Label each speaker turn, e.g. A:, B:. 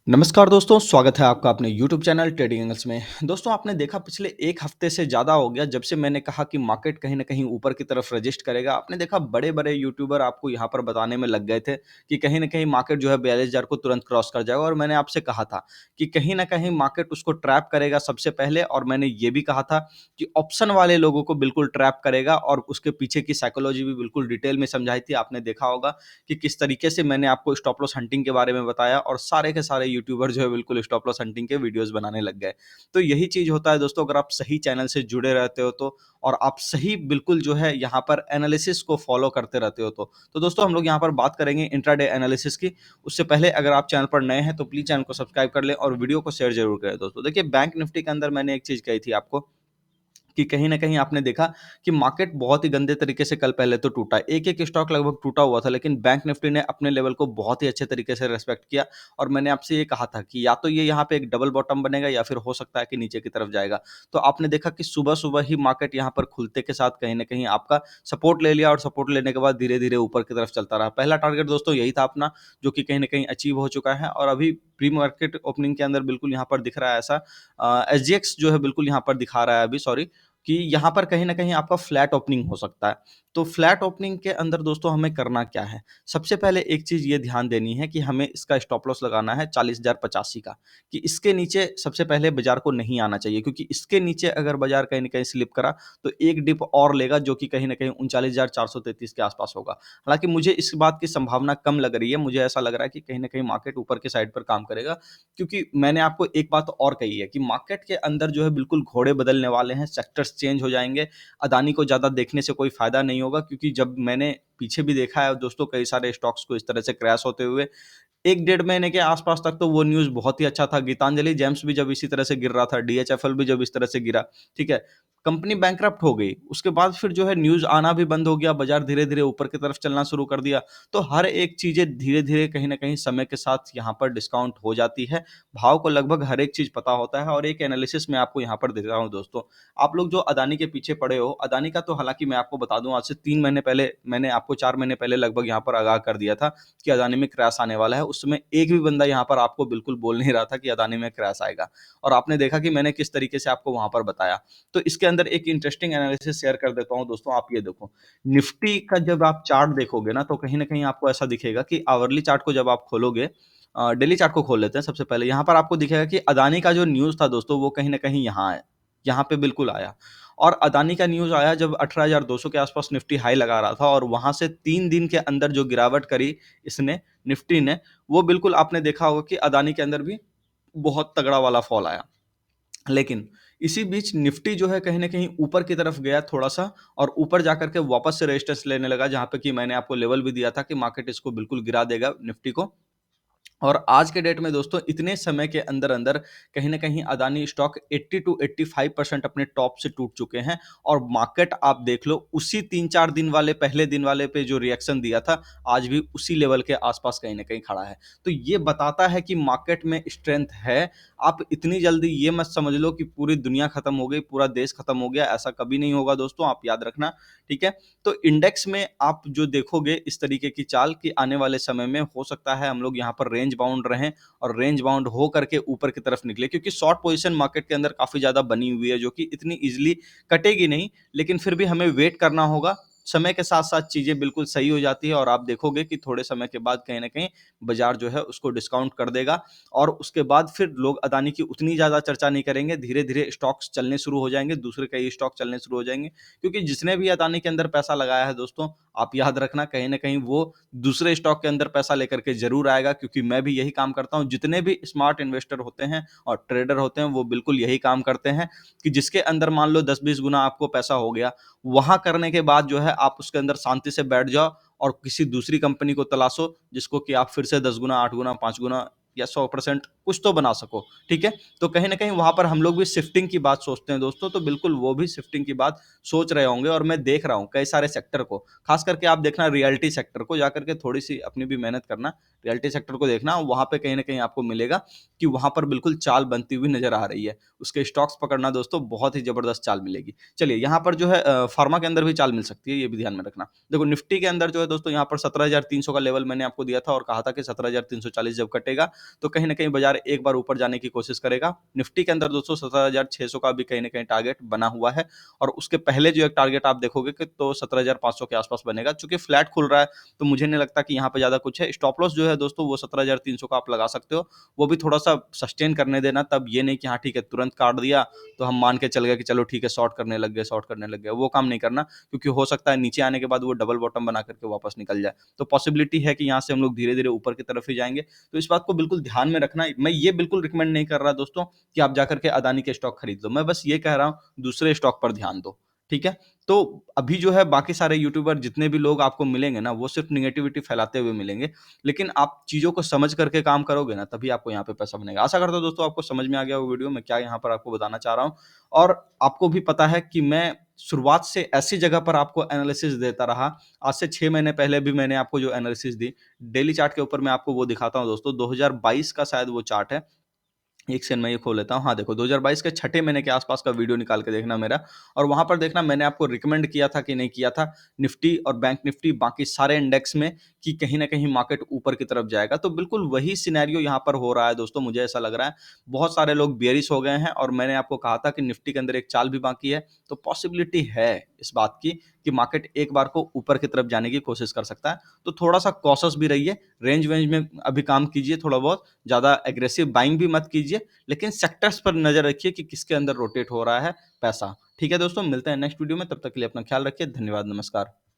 A: नमस्कार दोस्तों, स्वागत है आपका अपने यूट्यूब चैनल ट्रेडिंग एंगल्स में। दोस्तों आपने देखा पिछले 1 हफ्ते से ज़्यादा हो गया जब से मैंने कहा कि मार्केट कहीं न कहीं ऊपर की तरफ रजिस्ट करेगा। आपने देखा बड़े-बड़े यूट्यूबर आपको यहाँ पर बताने में लग गए थे कि कहीं न कहीं मार्केट जो है 42,000 को तुरंत क्रॉस कर जाएगा और मैंने आपसे कहा था कि कहीं न कहीं मार्केट उसको ट्रैप करेगा सबसे पहले और मैंने ये भी कहा था कि ऑप्शन वाले लोगों को बिल्कुल ट्रैप करेगा और उसके पीछे की साइकोलॉजी भी बिल्कुल डिटेल में समझाई थी। आपने देखा होगा कि किस तरीके से मैंने आपको स्टॉप लॉस हंटिंग के बारे में बताया और सारे के सारे यूट्यूबर जो है बिल्कुल स्टॉप लॉस हंटिंग के वीडियोस बनाने लग गए। तो यही चीज़ होता है दोस्तों, अगर आप सही चैनल से जुड़े रहते हो तो और आप सही बिल्कुल जो है यहाँ पर एनालिसिस को फॉलो करते रहते हो तो दोस्तों हम लोग यहाँ पर बात करेंगे इंट्राडे एनालिसिस की। उससे पहले अगर आप चैनल पर नए हैं तो प्लीज़ चैनल को सब्सक्राइब कर लें और वीडियो को शेयर ज़रूर करें दोस्तों। देखिए बैंक निफ्टी के अंदर मैंने एक चीज़ कही थी आपको कि कहीं न कहीं आपने देखा कि मार्केट बहुत ही गंदे तरीके से कल पहले तो टूटा। एक-एक स्टॉक लगभग टूटा हुआ था, लेकिन बैंक निफ्टी ने अपने लेवल को बहुत ही अच्छे तरीके से रिस्पेक्ट किया और मैंने आपसे ये कहा था कि या तो ये यहाँ पे एक डबल बॉटम बनेगा या फिर हो सकता है कि नीचे की तरफ जाएगा। तो आपने देखा कि सुबह-सुबह ही मार्केट यहाँ पर खुलते के साथ कहीं न कहीं आपका सपोर्ट ले लिया और सपोर्ट लेने के बाद धीरे-धीरे ऊपर की तरफ चलता रहा। पहला टारगेट दोस्तों यही था अपना, जो कि कहीं न कहीं अचीव हो चुका है और अभी प्री मार्केट ओपनिंग के अंदर बिल्कुल यहाँ पर दिख रहा है ऐसा एसजीएक्स जो है बिल्कुल यहाँ पर दिखा रहा है अभी सॉरी कि यहाँ पर कहीं न कहीं आपका फ्लैट ओपनिंग हो सकता है। तो फ्लैट ओपनिंग के अंदर दोस्तों हमें करना क्या है? सबसे पहले एक चीज़ ये ध्यान देनी है कि हमें इसका स्टॉप लॉस लगाना है 40,085 का, कि इसके नीचे सबसे पहले बाज़ार को नहीं आना चाहिए, क्योंकि इसके नीचे अगर बाज़ार कहीं न कहीं स्लिप करा, तो एक डिप और लेगा जो कि कहीं न कहीं 39,433 के आस-पास होगा। हालाँकि मुझे इस बात की संभावना कम लग रही है, मुझे ऐसा लग रहा है कि कहीं न कहीं मार्केट ऊपर के साइड पर काम करेगा, क्योंकि मैंने आपको एक बात और कही है कि मार्केट के अंदर जो है बिल्कुल घोड़े बदलने वाले हैं, सेक्टर्स चेंज हो जाएँगे। अदानी को ज़्यादा देखने से कोई फ़ायदा नहीं होगा, क्योंकि जब मैंने पीछे भी देखा है दोस्तों कई सारे स्टॉक्स को इस तरह से क्रैश होते हुए, 1 डेढ़ महीने के आस-पास तक तो वो न्यूज़ बहुत ही अच्छा था। गीतांजलि जेम्स भी जब इसी तरह से गिर रहा था, डीएचएफएल भी जब इस तरह से गिरा, ठीक है? कंपनी बैंकरप्ट हो गई। उसके बाद फिर जो है न्यूज़ आना भी बंद हो गया, बाज़ार धीरे-धीरे ऊपर की तरफ चलना शुरू कर दिया। तो हर एक चीज़ें धीरे-धीरे कहीं न कहीं समय के साथ यहाँ पर डिस्काउंट हो जाती है। भाव को लगभग हर एक चीज़ पता होता है और एक एनालिसिस मैं आपको यहाँ पर दे रहा हूँ दोस्तों। आप लोग जो अदानी के पीछे पड़े हो, अदानी का तो हालाँकि मैं आपको बता दूँ आज से 3 महीने पहले मैंने आपको 4 महीने पहले लगभग यहाँ पर आगाह कर दिया था कि अदानी में क्रैश आने वाला है। उस समय एक भी बंदा यहाँ पर आपको बिल्कुल बोल नहीं रहा था कि अदानी में क्रैश आएगा और आपने देखा कि मैंने किस तरीके से आपको वहाँ पर बताया। तो इसके अंदर एक इंटरेस्टिंग एनालिसिस शेयर कर देता हूँ दोस्तों, आप ये देखो। निफ्टी का जब आप चार्ट देखोगे ना, तो कहीं न कहीं आपको ऐसा दिखेगा कि आवरली चार्ट को जब आप खोलोगे, डेली चार्ट को खोल लेते हैं सबसे पहले। यहाँ पर आपको दिखेगा कि अदानी का जो न्यूज़ था दोस्तों, वो कहीं न कहीं यहाँ है। यहाँ पे बिल्कुल आया और अदानी का न्यूज़ आया जब 18,200 के आस-पास निफ्टी हाई लगा रहा था और वहाँ से 3 दिन के अंदर जो गिरावट करी इसने, निफ्टी ने, वो बिल्कुल आपने देखा होगा कि अदानी के अंदर भी बहुत तगड़ा वाला फॉल आया। लेकिन इसी बीच निफ्टी जो है कहीं न कहीं ऊपर की तरफ गया थोड़ा-सा और ऊपर जाकर के वापस से रेजिस्टेंस लेने लगा, जहाँ पे कि मैंने आपको लेवल भी दिया था कि मार्केट इसको बिल्कुल गिरा देगा निफ्टी को। और आज के डेट में दोस्तों इतने समय के अंदर-अंदर कहीं न कहीं अदानी स्टॉक 80 टू 85% अपने टॉप से टूट चुके हैं और मार्केट आप देख लो उसी 3-4 दिन वाले पहले दिन वाले पे जो रिएक्शन दिया था, आज भी उसी लेवल के आस-पास कहीं न कहीं खड़ा है। तो ये बताता है कि मार्केट में स्ट्रेंथ है। आप इतनी जल्दी ये मत समझ लो कि पूरी दुनिया खत्म हो गई, पूरा देश खत्म हो गया, ऐसा कभी नहीं होगा दोस्तों, आप याद रखना, ठीक है? तो इंडेक्स में आप जो देखोगे इस तरीके की चाल कि आने वाले समय में हो सकता है हम लोग यहाँ पर रेंज बाउंड रहें और रेंज बाउंड हो करके ऊपर की तरफ निकले, क्योंकि शॉर्ट पोजीशन मार्केट के अंदर काफ़ी ज़्यादा बनी हुई है जो कि इतनी ईज़िली कटेगी नहीं, लेकिन फिर भी हमें वेट करना होगा। समय के साथ-साथ चीज़ें बिल्कुल सही हो जाती है और आप देखोगे कि थोड़े समय के बाद कहीं न कहीं बाज़ार जो है उसको डिस्काउंट कर देगा और उसके बाद फिर लोग अदानी की उतनी ज़्यादा चर्चा नहीं करेंगे, धीरे-धीरे स्टॉक्स चलने शुरू हो जाएँगे, दूसरे कई स्टॉक चलने शुरू हो जाएँगे। क्योंकि जिसने भी अदानी के अंदर पैसा लगाया है दोस्तों, आप याद रखना कहीं न कहीं वो दूसरे स्टॉक के अंदर पैसा लेकर के ज़रूर आएगा, क्योंकि मैं भी यही काम करता हूँ। जितने भी स्मार्ट इन्वेस्टर होते हैं और ट्रेडर होते हैं, वो बिल्कुल यही काम करते हैं कि जिसके अंदर मान लो 10-20 गुना आपको पैसा हो गया, वहाँ करने के बाद जो है आप उसके अंदर शांति से बैठ जाओ और किसी दूसरी कंपनी को तलाशो, जिसको कि आप फिर से 10 गुना, 8 गुना, 5 गुना या 100% कुछ तो बना सको, ठीक है? तो कहीं न कहीं वहाँ पर हम लोग भी शिफ्टिंग की बात सोचते हैं दोस्तों, तो बिल्कुल वो भी शिफ्टिंग की बात सोच रहे होंगे और मैं देख रहा हूँ कई सारे सेक्टर को। खास करके आप देखना रियल्टी सेक्टर को जाकर के थोड़ी-सी अपनी भी मेहनत करना, रियल्टी सेक्टर को देखना, वहाँ पे कहीं न कहीं आपको मिलेगा कि वहाँ पर बिल्कुल चाल बनती हुई नज़र आ रही है। उसके स्टॉक्स पकड़ना दोस्तों बहुत ही ज़बरदस्त चाल मिलेगी। चलिए यहाँ पर जो है फार्मा के अंदर भी चाल मिल सकती है, ये भी ध्यान में रखना। देखो निफ्टी के अंदर जो है दोस्तों यहाँ पर 17,300 का लेवल मैंने आपको दिया था और कहा था कि 17,340 जब कटेगा तो कहीं न कहीं बाज़ार एक बार ऊपर जाने की कोशिश करेगा। निफ्टी के अंदर दोस्तों 17,600 का भी कहीं न कहीं टारगेट बना हुआ है और उसके पहले जो एक टारगेट आप देखोगे कि तो 17,500 के आस-पास बनेगा। चूँकि फ्लैट खुल रहा है, तो मुझे नहीं लगता कि यहाँ पे ज़्यादा कुछ है। स्टॉप लॉस जो है दोस्तों वो 17,300 का आप लगा सकते हो। वो भी थोड़ा-सा सस्टेन करने देना, तब ये नहीं कि हाँ ठीक है, तुरंत काट दिया, तो हम मान के चल गए कि चलो ठीक है, शॉर्ट करने लग गए। वो काम नहीं करना, क्योंकि हो सकता है नीचे आने के बाद वो डबल बॉटम बना करके वापस निकल जाए। तो पॉसिबिलिटी है कि यहाँ से हम लोग धीरे-धीरे ऊपर की तरफ ही जाएँगे। तो इस बात को बिल्कुल ध्यान में रखना। मैं ये बिल्कुल रिकमेंड नहीं कर रहा दोस्तों कि आप जाकर के अदानी के स्टॉक खरीद लो। मैं बस ये कह रहा हूँ दूसरे स्टॉक पर ध्यान दो, ठीक है? तो अभी जो है बाकी सारे यूट्यूबर जितने भी लोग आपको मिलेंगे ना, वो सिर्फ़ नेगेटिविटी फैलाते हुए मिलेंगे। लेकिन आप चीज़ों को समझ करके काम करोगे ना, तभी आपको यहाँ पे पैसा बनेगा। आशा करता हूँ दोस्तों आपको समझ में आ गया वो वीडियो, मैं क्या यहाँ पर आपको बताना चाह रहा हूँ। और आपको भी पता है कि मैं शुरुआत से ऐसी जगह पर आपको एनालिसिस देता रहा। आज से 6 महीने पहले भी मैंने आपको जो एनालिसिस दी, डेली चार्ट के ऊपर मैं आपको वो दिखाता हूँ दोस्तों, 2022 का शायद वो चार्ट है। एक सेकंड मैं ये खोल लेता हूँ। हाँ, देखो 2022 के छठे महीने के आस-पास का वीडियो निकाल के देखना मेरा, और वहाँ पर देखना मैंने आपको रिकमेंड किया था कि नहीं किया था, निफ्टी और बैंक निफ्टी बाकी सारे इंडेक्स में, कि कहीं न कहीं मार्केट ऊपर की तरफ जाएगा। तो बिल्कुल वही सिनेरियो यहाँ पर हो रहा है दोस्तों, मुझे ऐसा लग रहा है। बहुत सारे लोग बेयरिश हो गए हैं और मैंने आपको कहा था कि निफ्टी के अंदर एक चाल भी बाकी है। तो पॉसिबिलिटी है इस बात की कि मार्केट एक बार को ऊपर की तरफ जाने की कोशिश कर सकता है। तो थोड़ा-सा कॉशियस भी रहिए, रेंज-वेंज में अभी काम कीजिए थोड़ा बहुत, ज़्यादा एग्रेसिव बाइंग भी मत कीजिए। लेकिन सेक्टर्स पर नज़र रखिए कि किसके अंदर रोटेट हो रहा है पैसा। ठीक है दोस्तों, मिलते हैं नेक्स्ट वीडियो में, तब तक के लिए अपना ख्याल रखिए। धन्यवाद, नमस्कार।